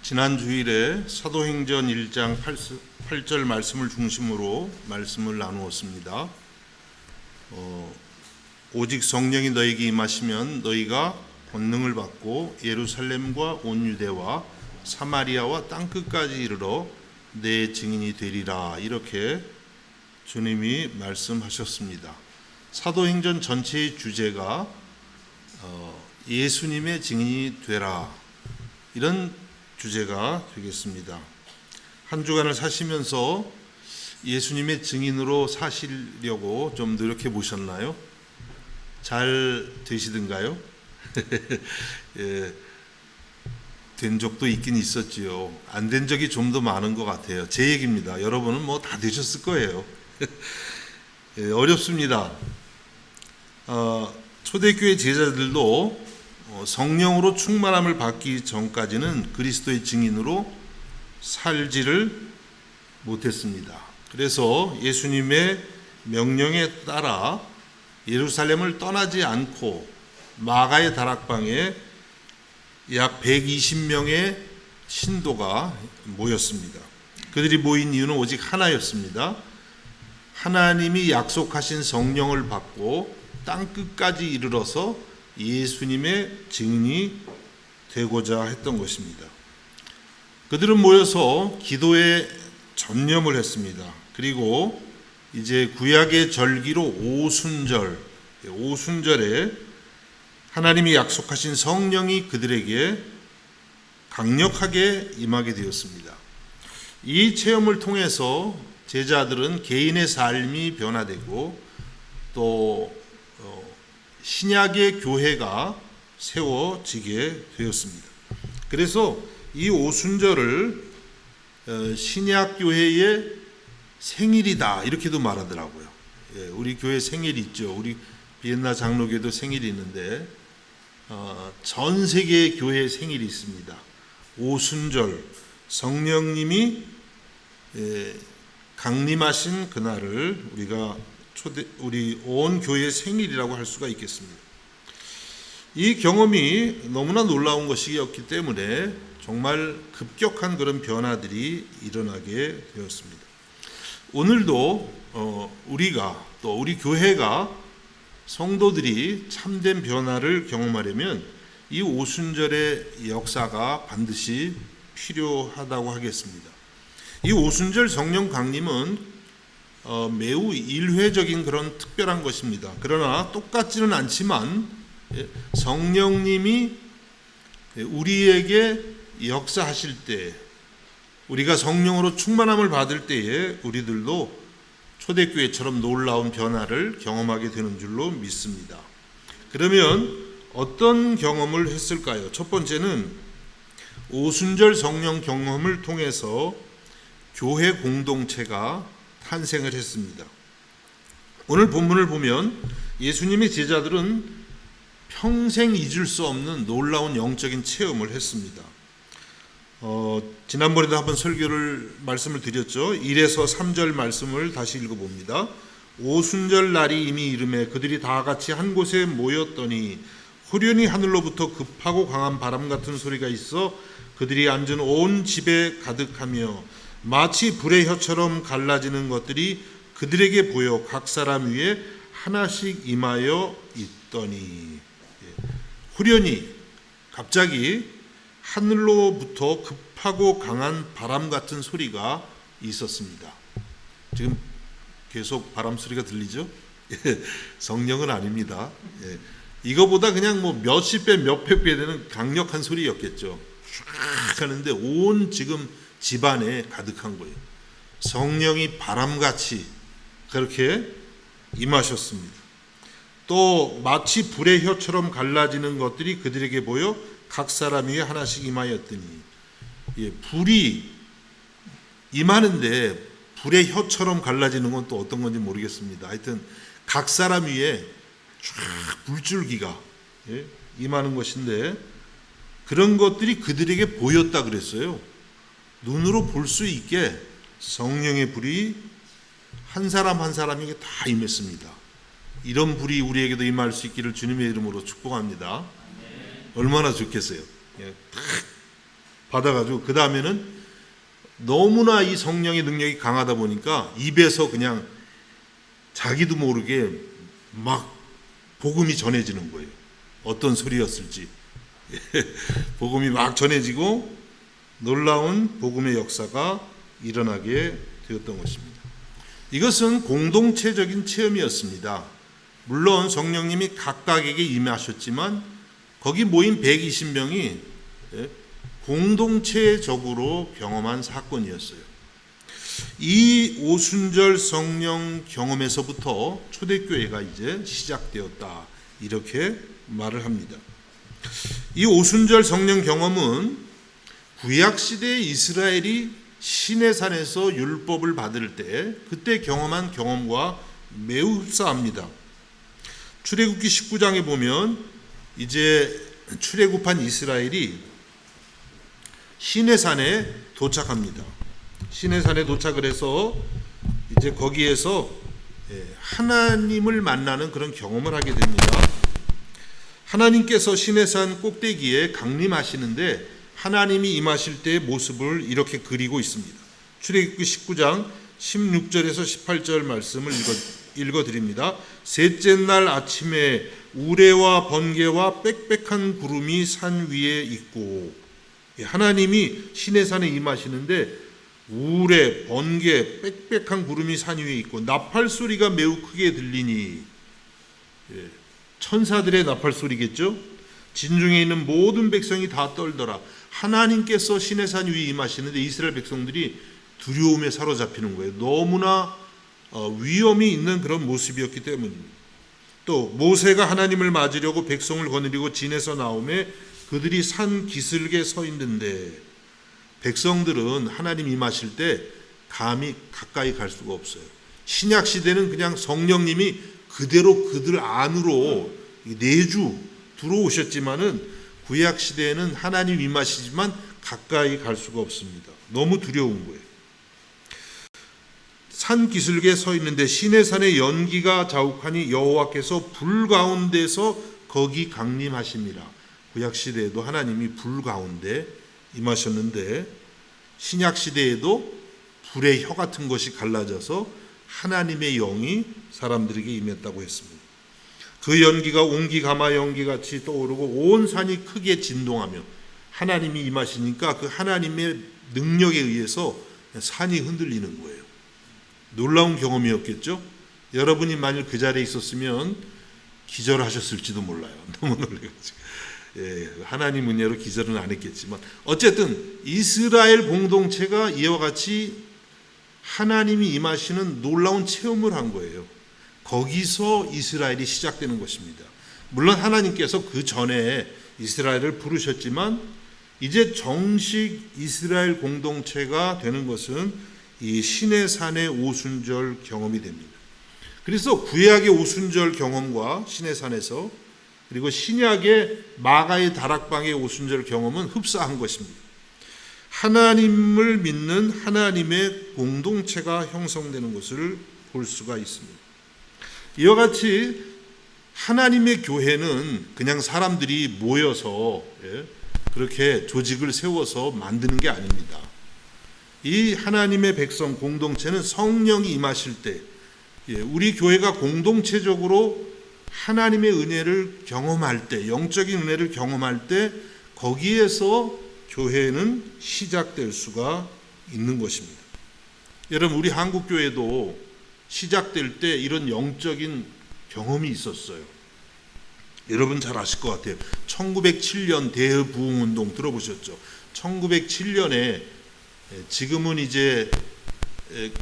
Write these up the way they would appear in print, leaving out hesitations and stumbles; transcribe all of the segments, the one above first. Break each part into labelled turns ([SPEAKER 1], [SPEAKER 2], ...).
[SPEAKER 1] 지난 주일에 사도행전 1장 8절 말씀을 중심으로 말씀을 나누었습니다. 오직 성령이 너에게 임하시면 너희가 권능을 받고 예루살렘과 온 유대와 사마리아와 땅끝까지 이르러 내 증인이 되리라, 이렇게 주님이 말씀하셨습니다. 사도행전 전체의 주제가 예수님의 증인이 되라, 이런 주제가 되겠습니다. 한 주간을 사시면서 예수님의 증인으로 사시려고 좀 노력해 보셨나요? 잘 되시던가요? 예, 된 적도 있긴 있었지요. 안 된 적이 좀 더 많은 것 같아요. 제 얘기입니다. 여러분은 뭐 다 되셨을 거예요. 예, 어렵습니다. 초대교회 제자들도 성령으로 충만함을 받기 전까지는 그리스도의 증인으로 살지를 못했습니다. 그래서 예수님의 명령에 따라 예루살렘을 떠나지 않고 마가의 다락방에 약 120명의 신도가 모였습니다. 그들이 모인 이유는 오직 하나였습니다. 하나님이 약속하신 성령을 받고 땅끝까지 이르러서 예수님의 증인이 되고자 했던 것입니다. 그들은 모여서 기도에 전념을 했습니다. 그리고 이제 구약의 절기로 오순절에 하나님이 약속하신 성령이 그들에게 강력하게 임하게 되었습니다. 이 체험을 통해서 제자들은 개인의 삶이 변화되고 또 신약의 교회가 세워지게 되었습니다. 그래서 이 오순절을 신약 교회의 생일이다, 이렇게도 말하더라고요. 우리 교회 생일이 있죠. 우리 비엔나 장로교도 생일이 있는데 전 세계 교회의 생일이 있습니다. 오순절, 성령님이 강림하신 그날을 우리 온 교회의 생일이라고 할 수가 있겠습니다. 이 경험이 너무나 놀라운 것이었기 때문에 정말 급격한 그런 변화들이 일어나게 되었습니다. 오늘도 우리가 또 우리 교회가 성도들이 참된 변화를 경험하려면 이 오순절의 역사가 반드시 필요하다고 하겠습니다. 이 오순절 성령 강림은 매우 일회적인 그런 특별한 것입니다. 그러나 똑같지는 않지만 성령님이 우리에게 역사하실 때, 우리가 성령으로 충만함을 받을 때에 우리들도 초대교회처럼 놀라운 변화를 경험하게 되는 줄로 믿습니다. 그러면 어떤 경험을 했을까요? 첫 번째는 오순절 성령 경험을 통해서 교회 공동체가 탄생을 했습니다. 오늘 본문을 보면 예수님의 제자들은 평생 잊을 수 없는 놀라운 영적인 체험을 했습니다. 지난번에도 한번 말씀을 드렸죠. 1에서 3절 말씀을 다시 읽어봅니다. 오순절 날이 이미 이르매 그들이 다 같이 한 곳에 모였더니 후련히 하늘로부터 급하고 강한 바람 같은 소리가 있어 그들이 앉은 온 집에 가득하며 마치 불의 혀처럼 갈라지는 것들이 그들에게 보여 각 사람 위에 하나씩 임하여 있더니, 후련히 갑자기 하늘로부터 급하고 강한 바람 같은 소리가 있었습니다. 지금 계속 바람 소리가 들리죠? 성령은 아닙니다. 이거보다 그냥 뭐 몇십 배, 몇백 배 되는 강력한 소리였겠죠. 쫙 하는데 온 지금 집안에 가득한 거예요. 성령이 바람같이 그렇게 임하셨습니다. 또 마치 불의 혀처럼 갈라지는 것들이 그들에게 보여 각 사람 위에 하나씩 임하였더니, 불이 임하는데 불의 혀처럼 갈라지는 건 또 어떤 건지 모르겠습니다. 하여튼 각 사람 위에 쫙 불줄기가 임하는 것인데 그런 것들이 그들에게 보였다 그랬어요. 눈으로 볼 수 있게 성령의 불이 한 사람 한 사람에게 다 임했습니다. 이런 불이 우리에게도 임할 수 있기를 주님의 이름으로 축복합니다. 얼마나 좋겠어요. 받아가지고 그 다음에는 너무나 이 성령의 능력이 강하다 보니까 입에서 그냥 자기도 모르게 막 복음이 전해지는 거예요. 어떤 소리였을지 복음이 막 전해지고 놀라운 복음의 역사가 일어나게 되었던 것입니다. 이것은 공동체적인 체험이었습니다. 물론 성령님이 각각에게 임하셨지만 거기 모인 120명이 공동체적으로 경험한 사건이었어요. 이 오순절 성령 경험에서부터 초대교회가 이제 시작되었다, 이렇게 말을 합니다. 이 오순절 성령 경험은 구약시대의 이스라엘이 시내산에서 율법을 받을 때 그때 경험한 경험과 매우 흡사합니다. 출애굽기 19장에 보면 이제 출애굽한 이스라엘이 시내산에 도착합니다. 시내산에 도착을 해서 이제 거기에서 하나님을 만나는 그런 경험을 하게 됩니다. 하나님께서 시내산 꼭대기에 강림하시는데 하나님이 임하실 때의 모습을 이렇게 그리고 있습니다. 출애굽기 19장 16절에서 18절 말씀을 읽어드립니다. 셋째 날 아침에 우레와 번개와 빽빽한 구름이 산 위에 있고, 하나님이 시내산에 임하시는데 우레, 번개, 빽빽한 구름이 산 위에 있고 나팔 소리가 매우 크게 들리니, 천사들의 나팔 소리겠죠. 진중에 있는 모든 백성이 다 떨더라. 하나님께서 시내산 위에 임하시는데 이스라엘 백성들이 두려움에 사로잡히는 거예요. 너무나 위험이 있는 그런 모습이었기 때문입니다. 또 모세가 하나님을 맞으려고 백성을 거느리고 진에서 나오매 그들이 산 기슭에 서 있는데 백성들은 하나님 임하실 때 감히 가까이 갈 수가 없어요. 신약 시대는 그냥 성령님이 그대로 그들 안으로 내주 들어오셨지만은 구약 시대에는 하나님 임하시지만 가까이 갈 수가 없습니다. 너무 두려운 거예요. 산 기슭에 서 있는데 시내산의 연기가 자욱하니 여호와께서 불 가운데서 거기 강림하십니다. 구약 시대에도 하나님이 불 가운데 임하셨는데 신약 시대에도 불의 혀 같은 것이 갈라져서 하나님의 영이 사람들에게 임했다고 했습니다. 그 연기가 옹기 가마 연기 같이 떠오르고 온 산이 크게 진동하며 하나님이 임하시니까 그 하나님의 능력에 의해서 산이 흔들리는 거예요. 놀라운 경험이었겠죠? 여러분이 만일 그 자리에 있었으면 기절하셨을지도 몰라요. 너무 놀라가지고. 하나님 은혜로 기절은 안 했겠지만 어쨌든 이스라엘 공동체가 이와 같이 하나님이 임하시는 놀라운 체험을 한 거예요. 거기서 이스라엘이 시작되는 것입니다. 물론 하나님께서 그 전에 이스라엘을 부르셨지만 이제 정식 이스라엘 공동체가 되는 것은 이 시내산의 오순절 경험이 됩니다. 그래서 구약의 오순절 경험과 시내산에서 그리고 신약의 마가의 다락방의 오순절 경험은 흡사한 것입니다. 하나님을 믿는 하나님의 공동체가 형성되는 것을 볼 수가 있습니다. 이와 같이 하나님의 교회는 그냥 사람들이 모여서 그렇게 조직을 세워서 만드는 게 아닙니다. 이 하나님의 백성 공동체는 성령이 임하실 때 우리 교회가 공동체적으로 하나님의 은혜를 경험할 때, 영적인 은혜를 경험할 때 거기에서 교회는 시작될 수가 있는 것입니다. 여러분, 우리 한국교회도 시작될 때 이런 영적인 경험이 있었어요. 여러분 잘 아실 것 같아요. 1907년 대부흥운동 들어보셨죠? 1907년에 지금은 이제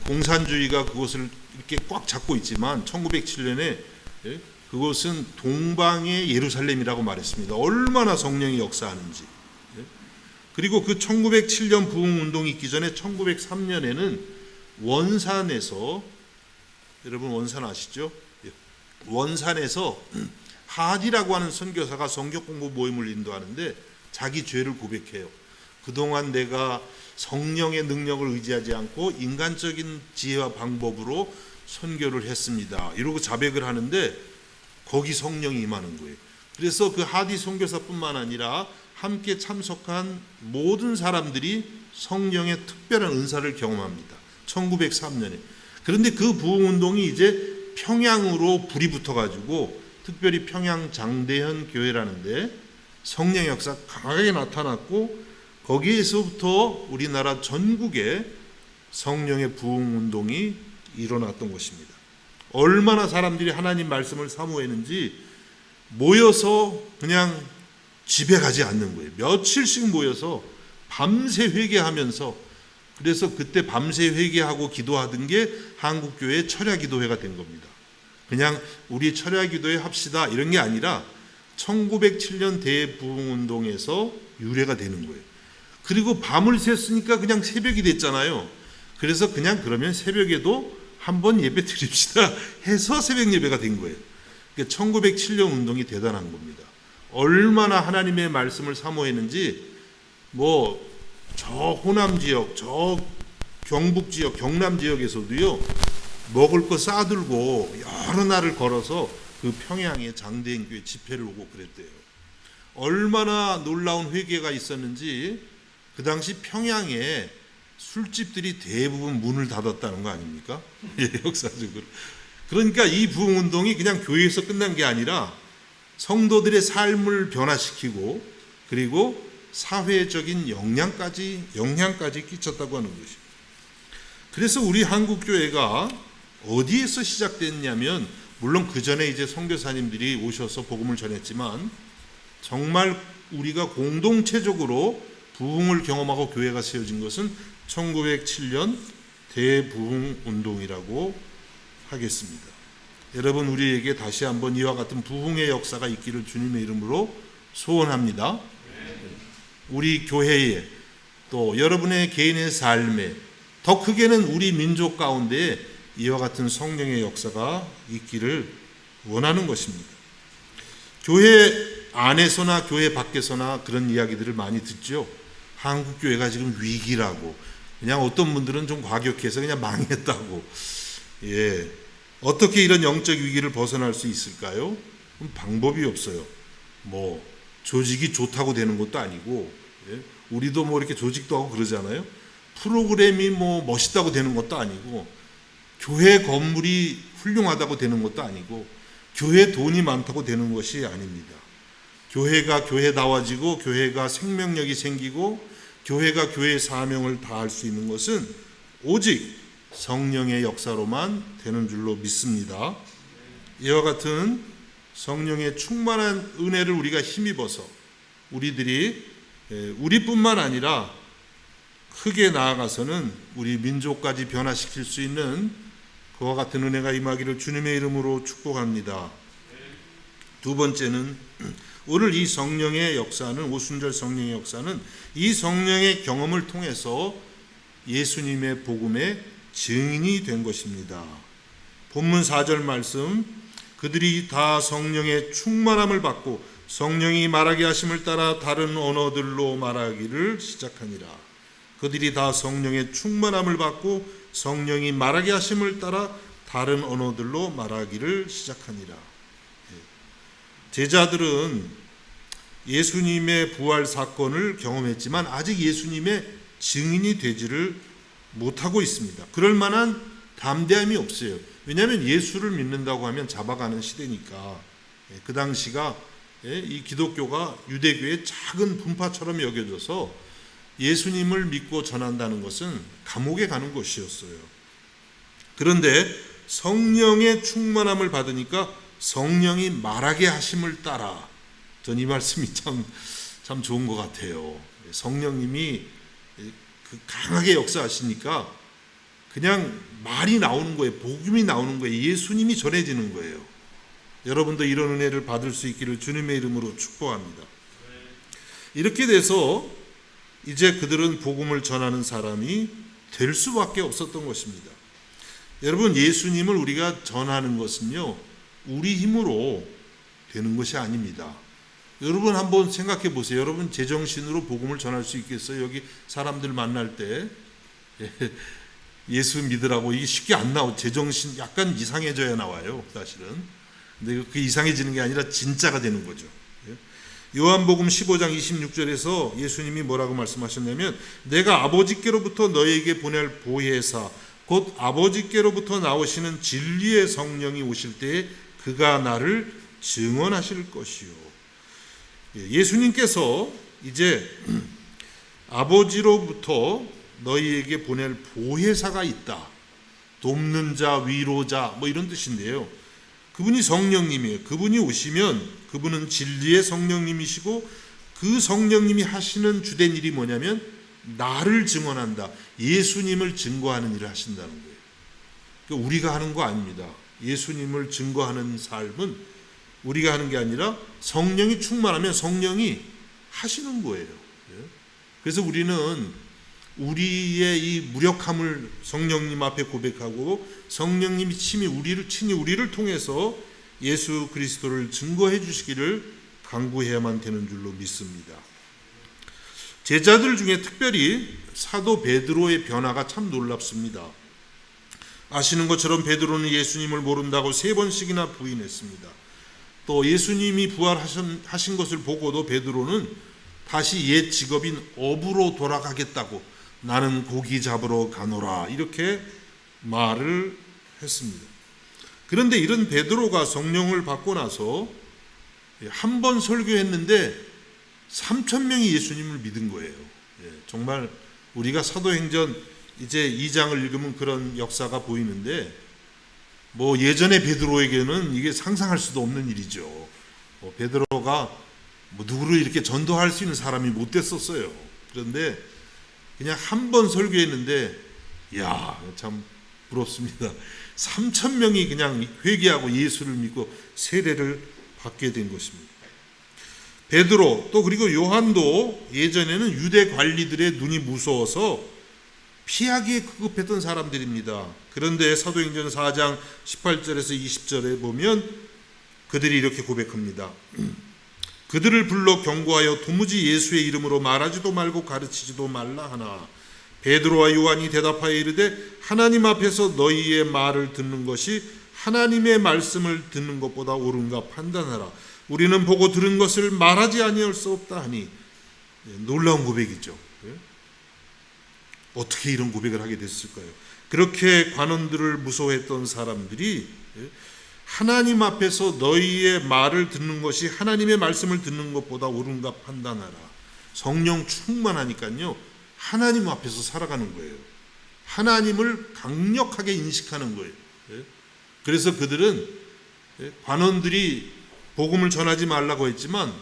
[SPEAKER 1] 공산주의가 그것을 이렇게 꽉 잡고 있지만 1907년에 그것은 동방의 예루살렘이라고 말했습니다. 얼마나 성령이 역사하는지. 그리고 그 1907년 부흥운동이 있기 전에 1903년에는 원산에서, 여러분 원산 아시죠? 원산에서 하디라고 하는 선교사가 성경 공부 모임을 인도하는데 자기 죄를 고백해요. 그동안 내가 성령의 능력을 의지하지 않고 인간적인 지혜와 방법으로 선교를 했습니다. 이러고 자백을 하는데 거기 성령이 임하는 거예요. 그래서 그 하디 선교사뿐만 아니라 함께 참석한 모든 사람들이 성령의 특별한 은사를 경험합니다. 1903년에. 그런데 그 부흥운동이 이제 평양으로 불이 붙어가지고 특별히 평양 장대현 교회라는데 성령의 역사가 강하게 나타났고 거기에서부터 우리나라 전국에 성령의 부흥운동이 일어났던 것입니다. 얼마나 사람들이 하나님 말씀을 사모했는지 모여서 그냥 집에 가지 않는 거예요. 며칠씩 모여서 밤새 회개하면서, 그래서 그때 밤새 회개하고 기도하던 게 한국교회 철야기도회가 된 겁니다. 그냥 우리 철야기도회 합시다 이런 게 아니라 1907년 대부흥운동에서 유래가 되는 거예요. 그리고 밤을 샜으니까 그냥 새벽이 됐잖아요. 그래서 그냥 그러면 새벽에도 한번 예배 드립시다 해서 새벽 예배가 된 거예요. 그러니까 1907년 운동이 대단한 겁니다. 얼마나 하나님의 말씀을 사모했는지 저 호남 지역, 저 경북 지역, 경남 지역에서도요 먹을 거 싸들고 여러 날을 걸어서 그 평양의 장대현 교회 집회를 오고 그랬대요. 얼마나 놀라운 회개가 있었는지 그 당시 평양에 술집들이 대부분 문을 닫았다는 거 아닙니까? 역사적으로. 그러니까 이 부흥운동이 그냥 교회에서 끝난 게 아니라 성도들의 삶을 변화시키고 그리고 사회적인 영향까지 끼쳤다고 하는 것입니다. 그래서 우리 한국교회가 어디에서 시작됐냐면, 물론 그 전에 이제 선교사님들이 오셔서 복음을 전했지만 정말 우리가 공동체적으로 부흥을 경험하고 교회가 세워진 것은 1907년 대부흥운동이라고 하겠습니다. 여러분, 우리에게 다시 한번 이와 같은 부흥의 역사가 있기를 주님의 이름으로 소원합니다. 우리 교회에 또 여러분의 개인의 삶에 더 크게는 우리 민족 가운데 이와 같은 성령의 역사가 있기를 원하는 것입니다. 교회 안에서나 교회 밖에서나 그런 이야기들을 많이 듣죠. 한국 교회가 지금 위기라고, 그냥 어떤 분들은 좀 과격해서 그냥 망했다고. 어떻게 이런 영적 위기를 벗어날 수 있을까요? 방법이 없어요. 조직이 좋다고 되는 것도 아니고, 우리도 이렇게 조직도 하고 그러잖아요. 프로그램이 멋있다고 되는 것도 아니고, 교회 건물이 훌륭하다고 되는 것도 아니고, 교회 돈이 많다고 되는 것이 아닙니다. 교회가 교회다워지고 교회가 생명력이 생기고 교회가 교회의 사명을 다할 수 있는 것은 오직 성령의 역사로만 되는 줄로 믿습니다. 이와 같은 성령의 충만한 은혜를 우리가 힘입어서 우리들이 우리뿐만 아니라 크게 나아가서는 우리 민족까지 변화시킬 수 있는 그와 같은 은혜가 임하기를 주님의 이름으로 축복합니다. 두 번째는 오늘 이 성령의 역사는, 오순절 성령의 역사는 이 성령의 경험을 통해서 예수님의 복음의 증인이 된 것입니다. 본문 4절 말씀, 그들이 다 성령의 충만함을 받고 성령이 말하게 하심을 따라 다른 언어들로 말하기를 시작하니라. 그들이 다 성령의 충만함을 받고 성령이 말하게 하심을 따라 다른 언어들로 말하기를 시작하니라. 제자들은 예수님의 부활 사건을 경험했지만 아직 예수님의 증인이 되지를 못하고 있습니다. 그럴 만한 담대함이 없어요. 왜냐하면 예수를 믿는다고 하면 잡아가는 시대니까. 그 당시가 이 기독교가 유대교의 작은 분파처럼 여겨져서 예수님을 믿고 전한다는 것은 감옥에 가는 것이었어요. 그런데 성령의 충만함을 받으니까 성령이 말하게 하심을 따라, 전 이 말씀이 참 좋은 것 같아요. 성령님이 강하게 역사하시니까 그냥 말이 나오는 거예요. 복음이 나오는 거예요. 예수님이 전해지는 거예요. 여러분도 이런 은혜를 받을 수 있기를 주님의 이름으로 축복합니다. 이렇게 돼서 이제 그들은 복음을 전하는 사람이 될 수밖에 없었던 것입니다. 여러분, 예수님을 우리가 전하는 것은요, 우리 힘으로 되는 것이 아닙니다. 여러분 한번 생각해 보세요. 여러분 제정신으로 복음을 전할 수 있겠어요? 여기 사람들 만날 때 예수 믿으라고 이게 쉽게 안 나와요. 제정신 약간 이상해져야 나와요, 사실은. 근데 그 이상해지는 게 아니라 진짜가 되는 거죠. 요한복음 15장 26절에서 예수님이 뭐라고 말씀하셨냐면 내가 아버지께로부터 너에게 보낼 보혜사 곧 아버지께로부터 나오시는 진리의 성령이 오실 때에 그가 나를 증언하실 것이요. 예수님께서 이제 아버지로부터 너희에게 보낼 보혜사가 있다. 돕는 자, 위로자 뭐 이런 뜻인데요. 그분이 성령님이에요. 그분이 오시면 그분은 진리의 성령님이시고 그 성령님이 하시는 주된 일이 뭐냐면 나를 증언한다. 예수님을 증거하는 일을 하신다는 거예요. 그러니까 우리가 하는 거 아닙니다. 예수님을 증거하는 삶은 우리가 하는 게 아니라 성령이 충만하면 성령이 하시는 거예요. 그래서 우리는 우리의 이 무력함을 성령님 앞에 고백하고 성령님이 친히 우리를 통해서 예수 그리스도를 증거해 주시기를 간구해야만 되는 줄로 믿습니다. 제자들 중에 특별히 사도 베드로의 변화가 참 놀랍습니다. 아시는 것처럼 베드로는 예수님을 모른다고 3번씩이나 부인했습니다. 또 예수님이 부활하신 것을 보고도 베드로는 다시 옛 직업인 어부로 돌아가겠다고 나는 고기 잡으러 가노라 이렇게 말을 했습니다. 그런데 이런 베드로가 성령을 받고 나서 한 번 설교했는데 3,000명이 예수님을 믿은 거예요. 정말 우리가 사도행전 이제 2장을 읽으면 그런 역사가 보이는데 뭐 예전에 베드로에게는 이게 상상할 수도 없는 일이죠. 베드로가 뭐 누구를 이렇게 전도할 수 있는 사람이 못 됐었어요. 그런데 그냥 한 번 설교했는데 이야 참 부럽습니다. 3,000명이 그냥 회개하고 예수를 믿고 세례를 받게 된 것입니다. 베드로 또 그리고 요한도 예전에는 유대 관리들의 눈이 무서워서 피하기에 급급했던 사람들입니다. 그런데 사도행전 4장 18절에서 20절에 보면 그들이 이렇게 고백합니다. 그들을 불러 경고하여 도무지 예수의 이름으로 말하지도 말고 가르치지도 말라 하나 베드로와 요한이 대답하여 이르되 하나님 앞에서 너희의 말을 듣는 것이 하나님의 말씀을 듣는 것보다 옳은가 판단하라. 우리는 보고 들은 것을 말하지 아니할 수 없다 하니 놀라운 고백이죠. 어떻게 이런 고백을 하게 됐을까요? 그렇게 관원들을 무서워했던 사람들이 하나님 앞에서 너희의 말을 듣는 것이 하나님의 말씀을 듣는 것보다 옳은가 판단하라. 성령 충만하니까요. 하나님 앞에서 살아가는 거예요. 하나님을 강력하게 인식하는 거예요. 그래서 그들은 관원들이 복음을 전하지 말라고 했지만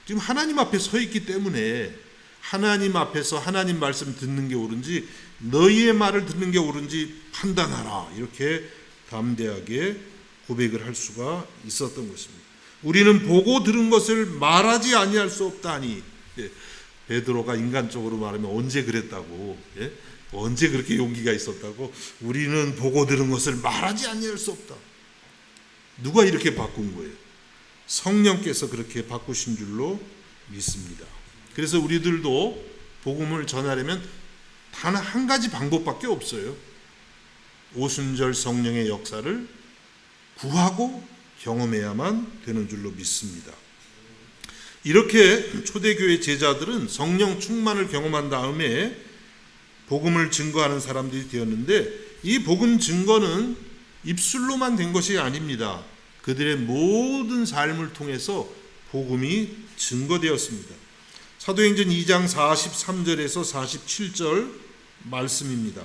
[SPEAKER 1] 지금 하나님 앞에 서 있기 때문에 하나님 앞에서 하나님 말씀 듣는 게 옳은지 너희의 말을 듣는 게 옳은지 판단하라. 이렇게 담대하게 고백을 할 수가 있었던 것입니다. 우리는 보고 들은 것을 말하지 아니할 수 없다니. 베드로가 인간적으로 말하면 언제 그랬다고, 언제 그렇게 용기가 있었다고. 우리는 보고 들은 것을 말하지 아니할 수 없다. 누가 이렇게 바꾼 거예요? 성령께서 그렇게 바꾸신 줄로 믿습니다. 그래서 우리들도 복음을 전하려면 단 한 가지 방법밖에 없어요. 오순절 성령의 역사를 구하고 경험해야만 되는 줄로 믿습니다. 이렇게 초대교회 제자들은 성령 충만을 경험한 다음에 복음을 증거하는 사람들이 되었는데 이 복음 증거는 입술로만 된 것이 아닙니다. 그들의 모든 삶을 통해서 복음이 증거되었습니다. 사도행전 2장 43절에서 47절 말씀입니다.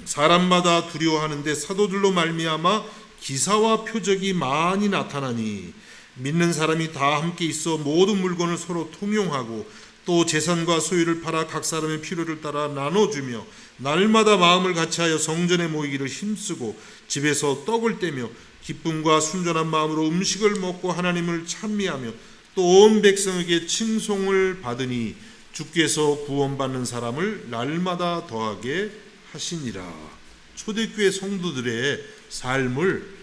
[SPEAKER 1] 사람마다 두려워하는데 사도들로 말미암아 기사와 표적이 많이 나타나니 믿는 사람이 다 함께 있어 모든 물건을 서로 통용하고 또 재산과 소유를 팔아 각 사람의 필요를 따라 나눠주며 날마다 마음을 같이하여 성전에 모이기를 힘쓰고 집에서 떡을 떼며 기쁨과 순전한 마음으로 음식을 먹고 하나님을 찬미하며 또 온 백성에게 칭송을 받으니 주께서 구원받는 사람을 날마다 더하게 하시니라. 초대교회 성도들의 삶을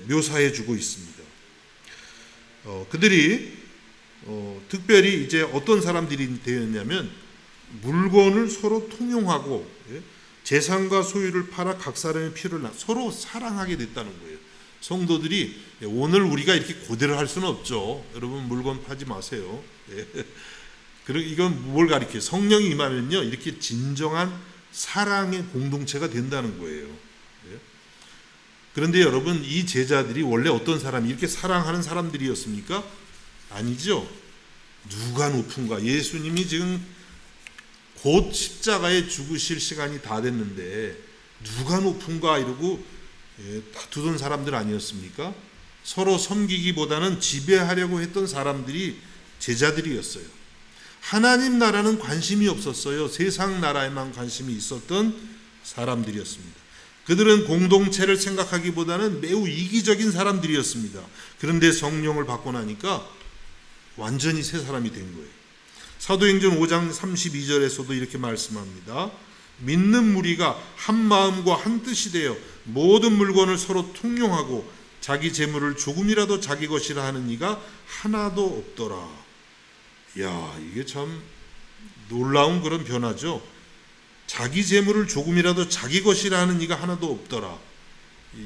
[SPEAKER 1] 묘사해 주고 있습니다. 그들이 특별히 이제 어떤 사람들이 되었냐면 물건을 서로 통용하고 재산과 소유를 팔아 각 사람의 필요를 서로 사랑하게 됐다는 거예요. 성도들이 오늘 우리가 이렇게 고대를 할 수는 없죠. 여러분 물건 파지 마세요. 예. 그리고 이건 뭘 가리켜요? 성령이 임하면요 이렇게 진정한 사랑의 공동체가 된다는 거예요. 예. 그런데 여러분 이 제자들이 원래 어떤 사람이 이렇게 사랑하는 사람들이었습니까? 아니죠. 누가 높은가? 예수님이 지금 곧 십자가에 죽으실 시간이 다 됐는데 누가 높은가 이러고 다투던 사람들 아니었습니까? 서로 섬기기보다는 지배하려고 했던 사람들이 제자들이었어요. 하나님 나라는 관심이 없었어요. 세상 나라에만 관심이 있었던 사람들이었습니다. 그들은 공동체를 생각하기보다는 매우 이기적인 사람들이었습니다. 그런데 성령을 받고 나니까 완전히 새 사람이 된 거예요. 사도행전 5장 32절에서도 이렇게 말씀합니다. 믿는 무리가 한 마음과 한 뜻이 되어 모든 물건을 서로 통용하고 자기 재물을 조금이라도 자기 것이라 하는 이가 하나도 없더라. 야, 이게 참 놀라운 그런 변화죠. 자기 재물을 조금이라도 자기 것이라 하는 이가 하나도 없더라.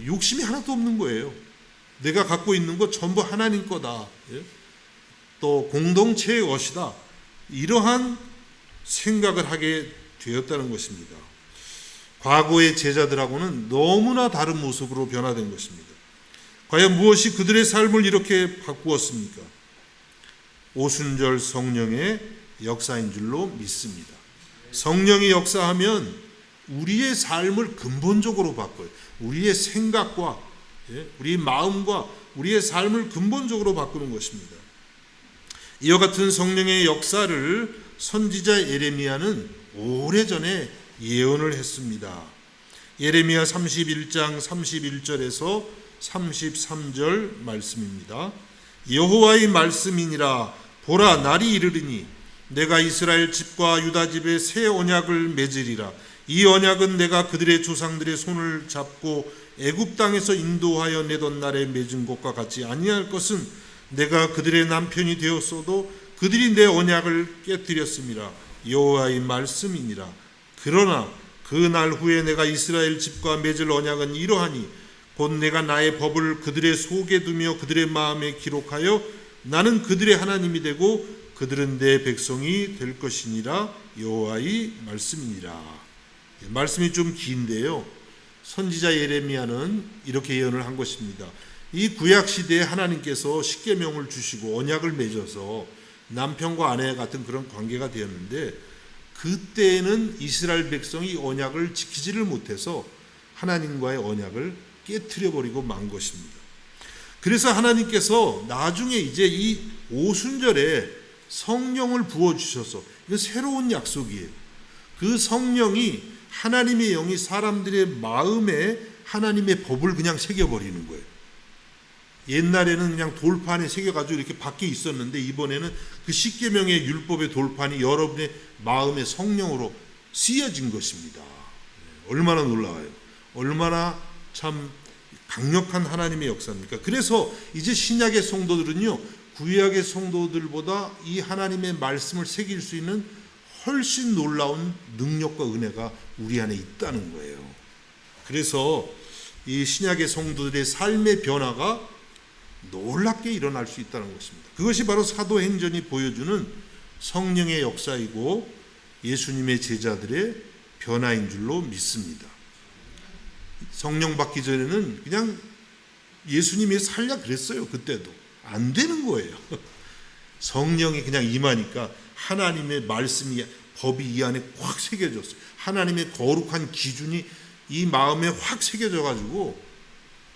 [SPEAKER 1] 욕심이 하나도 없는 거예요. 내가 갖고 있는 것 전부 하나님 거다. 또 공동체의 것이다. 이러한 생각을 하게 되었다는 것입니다. 과거의 제자들하고는 너무나 다른 모습으로 변화된 것입니다. 과연 무엇이 그들의 삶을 이렇게 바꾸었습니까? 오순절 성령의 역사인 줄로 믿습니다. 성령이 역사하면 우리의 삶을 근본적으로 바꿔요. 우리의 생각과 우리의 마음과 우리의 삶을 근본적으로 바꾸는 것입니다. 이와 같은 성령의 역사를 선지자 예레미야는 오래전에 예언을 했습니다. 예레미야 31장 31절에서 33절 말씀입니다. 여호와의 말씀이니라. 보라, 날이 이르리니 내가 이스라엘 집과 유다 집에 새 언약을 맺으리라. 이 언약은 내가 그들의 조상들의 손을 잡고 애굽 땅에서 인도하여 내던 날에 맺은 것과 같이 아니할 것은 내가 그들의 남편이 되었어도 그들이 내 언약을 깨뜨렸음이라. 여호와의 말씀이니라. 그러나 그 날 후에 내가 이스라엘 집과 맺을 언약은 이러하니 곧 내가 나의 법을 그들의 속에 두며 그들의 마음에 기록하여 나는 그들의 하나님이 되고 그들은 내 백성이 될 것이니라. 여호와의 말씀이니라. 말씀이 좀 긴데요. 선지자 예레미야는 이렇게 예언을 한 것입니다. 이 구약 시대에 하나님께서 십계명을 주시고 언약을 맺어서 남편과 아내 같은 그런 관계가 되었는데 그때는 이스라엘 백성이 언약을 지키지를 못해서 하나님과의 언약을 깨트려 버리고 만 것입니다. 그래서 하나님께서 나중에 이제 이 오순절에 성령을 부어 주셔서 이거 새로운 약속이에요. 그 성령이 하나님의 영이 사람들의 마음에 하나님의 법을 그냥 새겨 버리는 거예요. 옛날에는 그냥 돌판에 새겨가지고 이렇게 밖에 있었는데 이번에는 그 십계명의 율법의 돌판이 여러분의 마음의 성령으로 쓰여진 것입니다. 얼마나 놀라워요. 얼마나 참 강력한 하나님의 역사입니까? 그래서 이제 신약의 성도들은요, 구약의 성도들보다 이 하나님의 말씀을 새길 수 있는 훨씬 놀라운 능력과 은혜가 우리 안에 있다는 거예요. 그래서 이 신약의 성도들의 삶의 변화가 놀랍게 일어날 수 있다는 것입니다. 그것이 바로 사도행전이 보여주는 성령의 역사이고 예수님의 제자들의 변화인 줄로 믿습니다. 성령 받기 전에는 그냥 예수님이 살려 그랬어요. 그때도 안 되는 거예요. 성령이 그냥 임하니까 하나님의 말씀이 법이 이 안에 확 새겨졌어요. 하나님의 거룩한 기준이 이 마음에 확 새겨져 가지고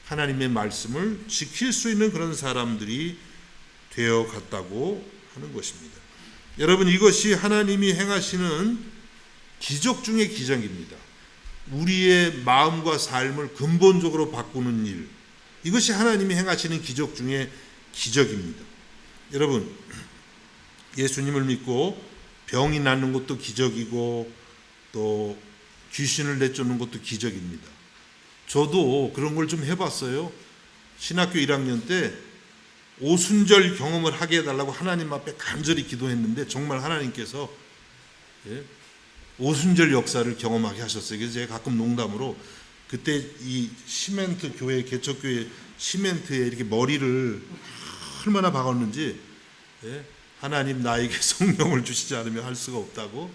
[SPEAKER 1] 하나님의 말씀을 지킬 수 있는 그런 사람들이 되어 갔다고 하는 것입니다. 여러분, 이것이 하나님이 행하시는 기적 중의 기적입니다. 우리의 마음과 삶을 근본적으로 바꾸는 일, 이것이 하나님이 행하시는 기적 중의 기적입니다. 여러분, 예수님을 믿고 병이 낫는 것도 기적이고 또 귀신을 내쫓는 것도 기적입니다. 저도 그런 걸 좀 해봤어요. 신학교 1학년 때 오순절 경험을 하게 해달라고 하나님 앞에 간절히 기도했는데 정말 하나님께서 오순절 역사를 경험하게 하셨어요. 그래서 제가 가끔 농담으로 그때 이 시멘트 교회 개척교회 시멘트에 이렇게 머리를 얼마나 박았는지, 예? 하나님 나에게 성령을 주시지 않으면 할 수가 없다고.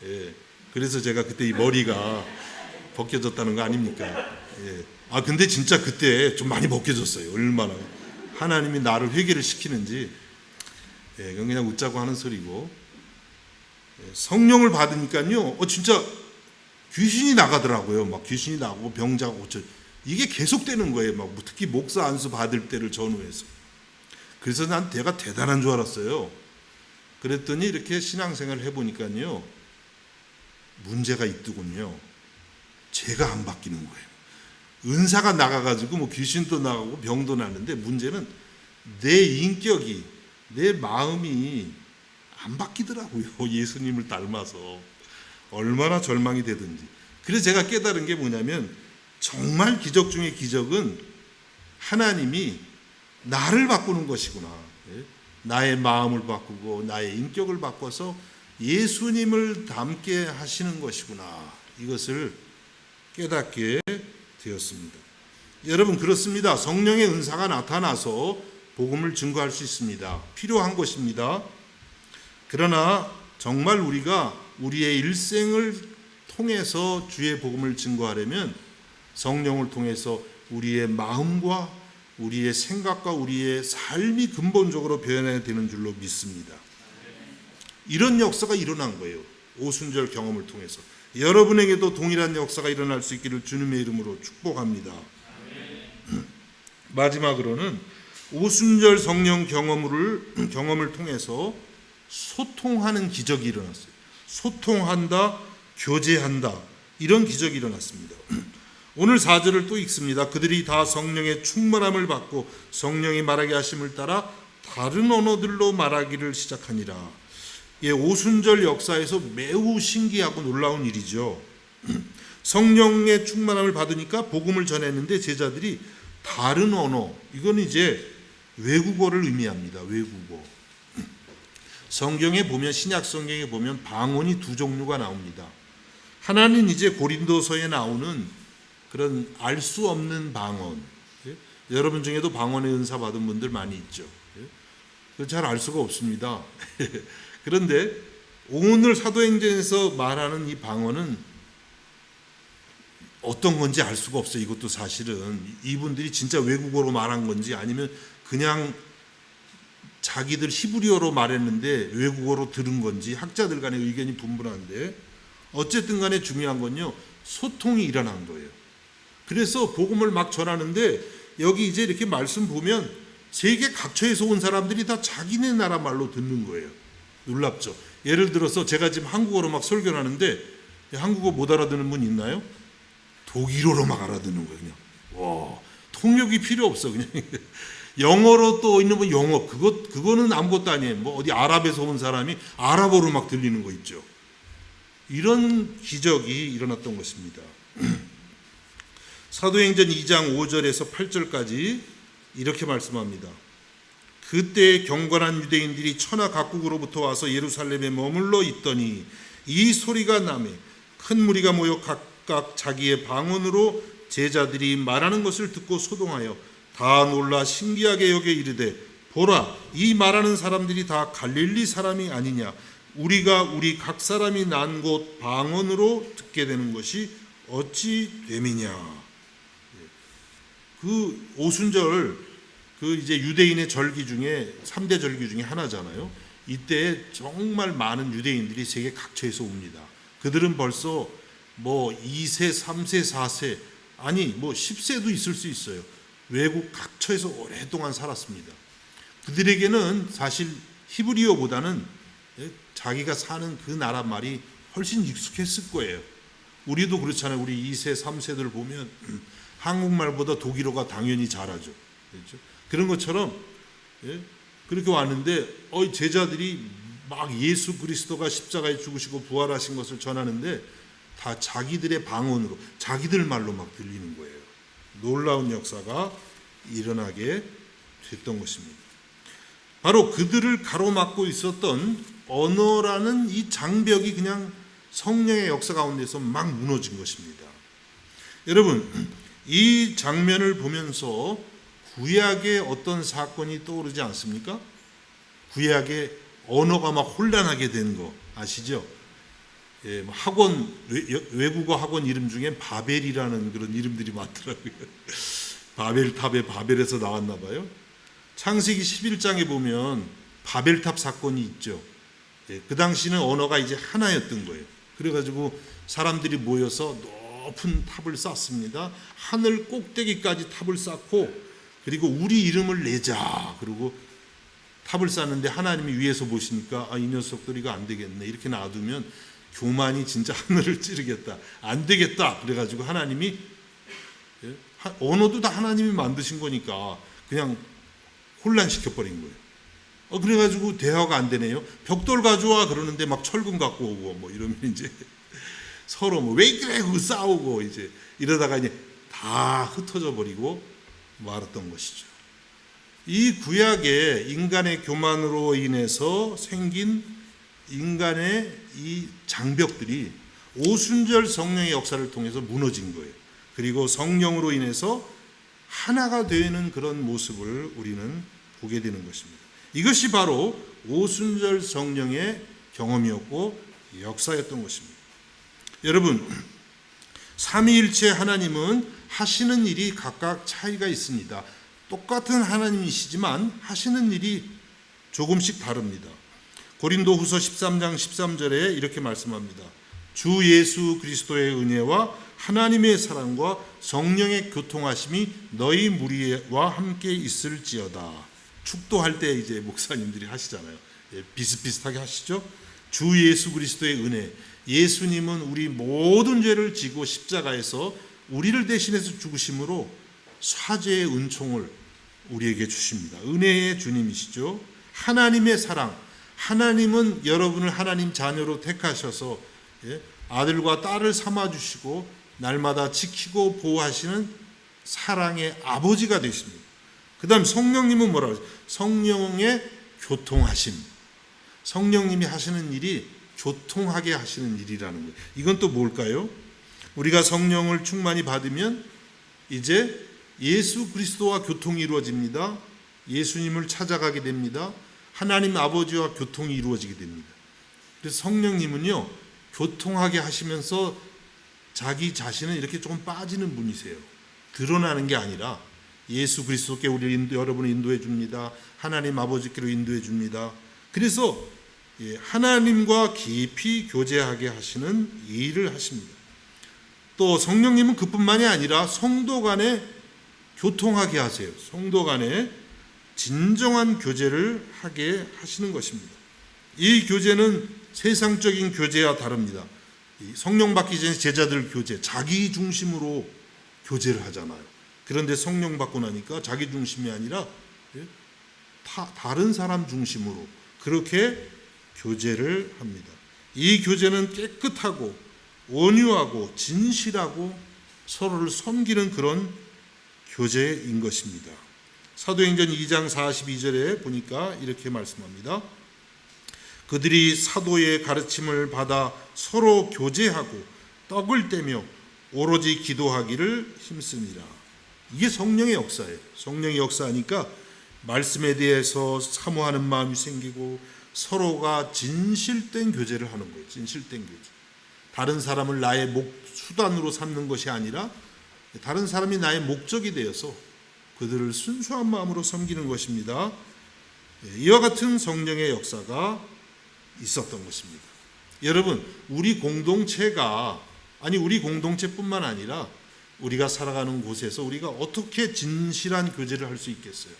[SPEAKER 1] 예. 그래서 제가 그때 이 머리가 벗겨졌다는 거 아닙니까? 예. 근데 진짜 그때 좀 많이 벗겨졌어요. 얼마나 하나님이 나를 회개를 시키는지. 예, 그건 그냥 웃자고 하는 소리고. 예, 성령을 받으니까요, 진짜 귀신이 나가더라고요. 막 귀신이 나고 병자가 고쳐. 이게 계속되는 거예요. 막 특히 목사 안수 받을 때를 전후해서. 그래서 난 내가 대단한 줄 알았어요. 그랬더니 이렇게 신앙생활을 해보니까요, 문제가 있더군요. 제가 안 바뀌는 거예요. 은사가 나가가지고 뭐 귀신도 나가고 병도 나는데, 문제는 내 인격이, 내 마음이 안 바뀌더라고요. 예수님을 닮아서 얼마나 절망이 되든지. 그래서 제가 깨달은 게 뭐냐면, 정말 기적 중에 기적은 하나님이 나를 바꾸는 것이구나. 나의 마음을 바꾸고 나의 인격을 바꿔서 예수님을 닮게 하시는 것이구나. 이것을 깨닫게 되었습니다. 여러분, 그렇습니다. 성령의 은사가 나타나서 복음을 증거할 수 있습니다. 필요한 것입니다. 그러나 정말 우리가 우리의 일생을 통해서 주의 복음을 증거하려면 성령을 통해서 우리의 마음과 우리의 생각과 우리의 삶이 근본적으로 변해야 되는 줄로 믿습니다. 이런 역사가 일어난 거예요. 오순절 경험을 통해서. 여러분에게도 동일한 역사가 일어날 수 있기를 주님의 이름으로 축복합니다. 마지막으로는 오순절 성령 경험을 통해서 소통하는 기적이 일어났어요. 소통한다, 교제한다, 이런 기적이 일어났습니다. 오늘 4절을 또 읽습니다. 그들이 다 성령의 충만함을 받고 성령이 말하게 하심을 따라 다른 언어들로 말하기를 시작하니라. 예, 오순절 역사에서 매우 신기하고 놀라운 일이죠. 성령의 충만함을 받으니까 복음을 전했는데 제자들이 다른 언어, 이건 이제 외국어를 의미합니다. 외국어. 성경에 보면, 신약 성경에 보면 방언이 두 종류가 나옵니다. 하나는 이제 고린도서에 나오는 그런 알 수 없는 방언. 여러분 중에도 방언의 은사 받은 분들 많이 있죠. 잘 알 수가 없습니다. 그런데 오늘 사도행전에서 말하는 이 방언은 어떤 건지 알 수가 없어요. 이것도 사실은 이분들이 진짜 외국어로 말한 건지 아니면 그냥 자기들 히브리어로 말했는데 외국어로 들은 건지 학자들 간의 의견이 분분한데, 어쨌든 간에 중요한 건요, 소통이 일어난 거예요. 그래서 복음을 막 전하는데 여기 이제 이렇게 말씀 보면 세계 각처에서 온 사람들이 다 자기네 나라 말로 듣는 거예요. 놀랍죠. 예를 들어서 제가 지금 한국어로 막 설교를 하는데 한국어 못 알아듣는 분 있나요? 독일어로 막 알아듣는 거예요. 그냥 와, 통역이 필요 없어. 그냥 영어로 또 있는 분 영어, 그거는 아무것도 아니에요. 뭐 어디 아랍에서 온 사람이 아랍어로 막 들리는 거 있죠. 이런 기적이 일어났던 것입니다. 사도행전 2장 5절에서 8절까지 이렇게 말씀합니다. 그때 경건한 유대인들이 천하 각국으로부터 와서 예루살렘에 머물러 있더니 이 소리가 나매 큰 무리가 모여 각각 자기의 방언으로 제자들이 말하는 것을 듣고 소동하여 다 놀라 신기하게 여겨 이르되, 보라, 이 말하는 사람들이 다 갈릴리 사람이 아니냐. 우리가 우리 각 사람이 난 곳 방언으로 듣게 되는 것이 어찌 됨이냐. 그 오순절, 그 이제 유대인의 절기 중에 3대 절기 중에 하나잖아요. 이때 정말 많은 유대인들이 세계 각처에서 옵니다. 그들은 벌써 뭐 2세, 3세, 4세, 아니 뭐 10세도 있을 수 있어요. 외국 각처에서 오랫동안 살았습니다. 그들에게는 사실 히브리어보다는 자기가 사는 그 나라 말이 훨씬 익숙했을 거예요. 우리도 그렇잖아요. 우리 2세, 3세들 보면 한국말보다 독일어가 당연히 잘하죠. 그렇죠? 그런 것처럼 그렇게 왔는데 제자들이 막 예수 그리스도가 십자가에 죽으시고 부활하신 것을 전하는데 다 자기들의 방언으로, 자기들 말로 막 들리는 거예요. 놀라운 역사가 일어나게 됐던 것입니다. 바로 그들을 가로막고 있었던 언어라는 이 장벽이 그냥 성령의 역사 가운데서 막 무너진 것입니다. 여러분, 이 장면을 보면서 구약의 어떤 사건이 떠오르지 않습니까? 구약의 언어가 막 혼란하게 된 거 아시죠? 예, 학원 외국어 학원 이름 중엔 바벨이라는 그런 이름들이 많더라고요. 바벨탑에 바벨에서 나왔나 봐요. 창세기 11장에 보면 바벨탑 사건이 있죠. 예, 그 당시는 언어가 이제 하나였던 거예요. 그래가지고 사람들이 모여서 높은 탑을 쌓습니다. 하늘 꼭대기까지 탑을 쌓고 그리고 우리 이름을 내자. 그리고 탑을 쌓는데 하나님이 위에서 보시니까 이 녀석들이 이거 안 되겠네. 이렇게 놔두면 교만이 진짜 하늘을 찌르겠다. 안 되겠다. 그래가지고 하나님이 언어도 다 하나님이 만드신 거니까 그냥 혼란시켜버린 거예요. 그래가지고 대화가 안 되네요. 벽돌 가져와 그러는데 막 철근 갖고 오고 뭐 이러면 이제 서로 뭐 왜 그래 그거 싸우고 이제 이러다가 이제 다 흩어져 버리고 말았던 것이죠. 이 구약의 인간의 교만으로 인해서 생긴 인간의 이 장벽들이 오순절 성령의 역사를 통해서 무너진 거예요. 그리고 성령으로 인해서 하나가 되는 그런 모습을 우리는 보게 되는 것입니다. 이것이 바로 오순절 성령의 경험이었고 역사였던 것입니다. 여러분, 삼위일체 하나님은 하시는 일이 각각 차이가 있습니다. 똑같은 하나님이시지만 하시는 일이 조금씩 다릅니다. 고린도후서 13장 13절에 이렇게 말씀합니다. 주 예수 그리스도의 은혜와 하나님의 사랑과 성령의 교통하심이 너희 무리와 함께 있을지어다. 축도할 때 이제 목사님들이 하시잖아요. 비슷비슷하게 하시죠. 주 예수 그리스도의 은혜. 예수님은 우리 모든 죄를 지고 십자가에서 우리를 대신해서 죽으심으로 사죄의 은총을 우리에게 주십니다. 은혜의 주님이시죠. 하나님의 사랑. 하나님은 여러분을 하나님 자녀로 택하셔서 아들과 딸을 삼아주시고 날마다 지키고 보호하시는 사랑의 아버지가 되십니다. 그 다음 성령님은 뭐라고 하죠? 성령의 교통하심. 성령님이 하시는 일이 교통하게 하시는 일이라는 거예요. 이건 또 뭘까요? 우리가 성령을 충만히 받으면 이제 예수 그리스도와 교통이 이루어집니다. 예수님을 찾아가게 됩니다. 하나님 아버지와 교통이 이루어지게 됩니다. 그래서 성령님은요, 교통하게 하시면서 자기 자신은 이렇게 조금 빠지는 분이세요. 드러나는 게 아니라 예수 그리스도께 여러분을 인도해 줍니다. 하나님 아버지께로 인도해 줍니다. 그래서 하나님과 깊이 교제하게 하시는 일을 하십니다. 또 성령님은 그뿐만이 아니라 성도 간에 교통하게 하세요. 성도 간에 진정한 교제를 하게 하시는 것입니다. 이 교제는 세상적인 교제와 다릅니다. 성령 받기 전에 제자들 교제, 자기 중심으로 교제를 하잖아요. 그런데 성령 받고 나니까 자기 중심이 아니라 다른 사람 중심으로 그렇게 교제를 합니다. 이 교제는 깨끗하고 온유하고 진실하고 서로를 섬기는 그런 교제인 것입니다. 사도행전 2장 42절에 보니까 이렇게 말씀합니다. 그들이 사도의 가르침을 받아 서로 교제하고 떡을 떼며 오로지 기도하기를 힘쓰니라. 이게 성령의 역사예요. 성령의 역사하니까 말씀에 대해서 사모하는 마음이 생기고 서로가 진실된 교제를 하는 거예요. 진실된 교제. 다른 사람을 나의 수단으로 삼는 것이 아니라 다른 사람이 나의 목적이 되어서 그들을 순수한 마음으로 섬기는 것입니다. 이와 같은 성령의 역사가 있었던 것입니다. 여러분, 우리 공동체뿐만 아니라 우리가 살아가는 곳에서 우리가 어떻게 진실한 교제를 할 수 있겠어요?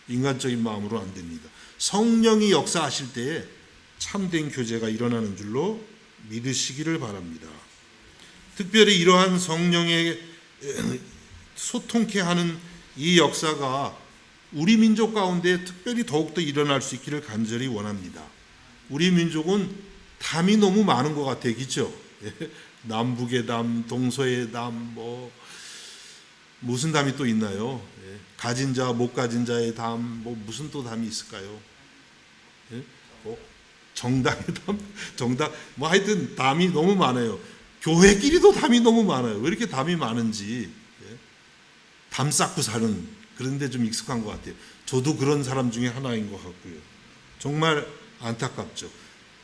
[SPEAKER 1] 인간적인 마음으로 안 됩니다. 성령이 역사하실 때에 참된 교제가 일어나는 줄로 믿으시기를 바랍니다. 특별히 이러한 성령의 소통케 하는 이 역사가 우리 민족 가운데 특별히 더욱더 일어날 수 있기를 간절히 원합니다. 우리 민족은 담이 너무 많은 것 같아요. 그렇죠? 남북의 담, 동서의 담, 무슨 담이 또 있나요? 가진 자, 못 가진 자의 담, 무슨 또 담이 있을까요? 정당의 담, 하여튼 담이 너무 많아요. 교회끼리도 담이 너무 많아요. 왜 이렇게 담이 많은지. 담 쌓고 사는 그런데 좀 익숙한 것 같아요. 저도 그런 사람 중에 하나인 것 같고요. 정말 안타깝죠.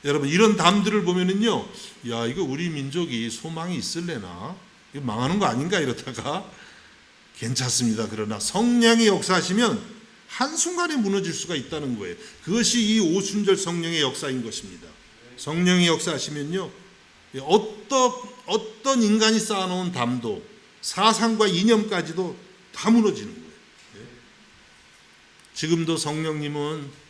[SPEAKER 1] 여러분, 이런 담들을 보면은요, 야, 이거 우리 민족이 소망이 있을래나? 이거 망하는 거 아닌가? 이러다가 괜찮습니다. 그러나 성령이 역사하시면 한순간에 무너질 수가 있다는 거예요. 그것이 이 오순절 성령의 역사인 것입니다. 성령이 역사하시면요, 어떤 인간이 쌓아놓은 담도, 사상과 이념까지도 다 무너지는 거예요. 지금도 성령님은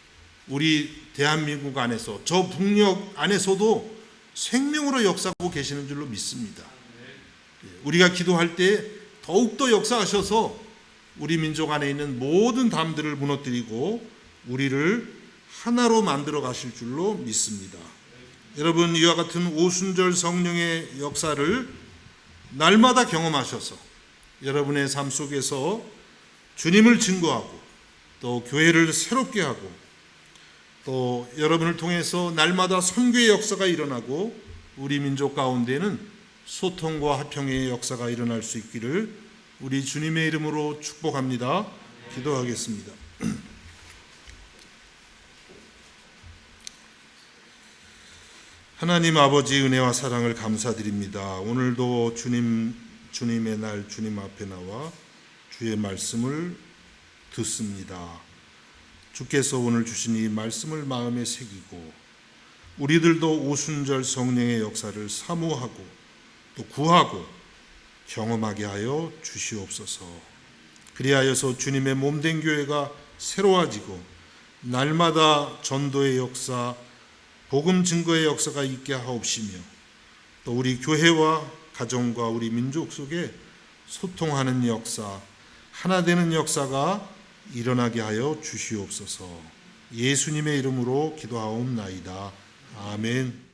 [SPEAKER 1] 우리 대한민국 안에서, 저 북녘 안에서도 생명으로 역사하고 계시는 줄로 믿습니다. 우리가 기도할 때 더욱더 역사하셔서 우리 민족 안에 있는 모든 담들을 무너뜨리고 우리를 하나로 만들어 가실 줄로 믿습니다. 여러분, 이와 같은 오순절 성령의 역사를 날마다 경험하셔서 여러분의 삶 속에서 주님을 증거하고 또 교회를 새롭게 하고 또 여러분을 통해서 날마다 선교의 역사가 일어나고 우리 민족 가운데는 소통과 화평의 역사가 일어날 수 있기를 우리 주님의 이름으로 축복합니다. 기도하겠습니다. 하나님 아버지, 은혜와 사랑을 감사드립니다. 오늘도 주님의 날 주님 앞에 나와 주의 말씀을 듣습니다. 주께서 오늘 주신 이 말씀을 마음에 새기고 우리들도 오순절 성령의 역사를 사모하고 또 구하고 경험하게 하여 주시옵소서. 그리하여서 주님의 몸된 교회가 새로워지고 날마다 전도의 역사, 복음 증거의 역사가 있게 하옵시며 또 우리 교회와 가정과 우리 민족 속에 소통하는 역사, 하나 되는 역사가 일어나게 하여 주시옵소서. 예수님의 이름으로 기도하옵나이다. 아멘.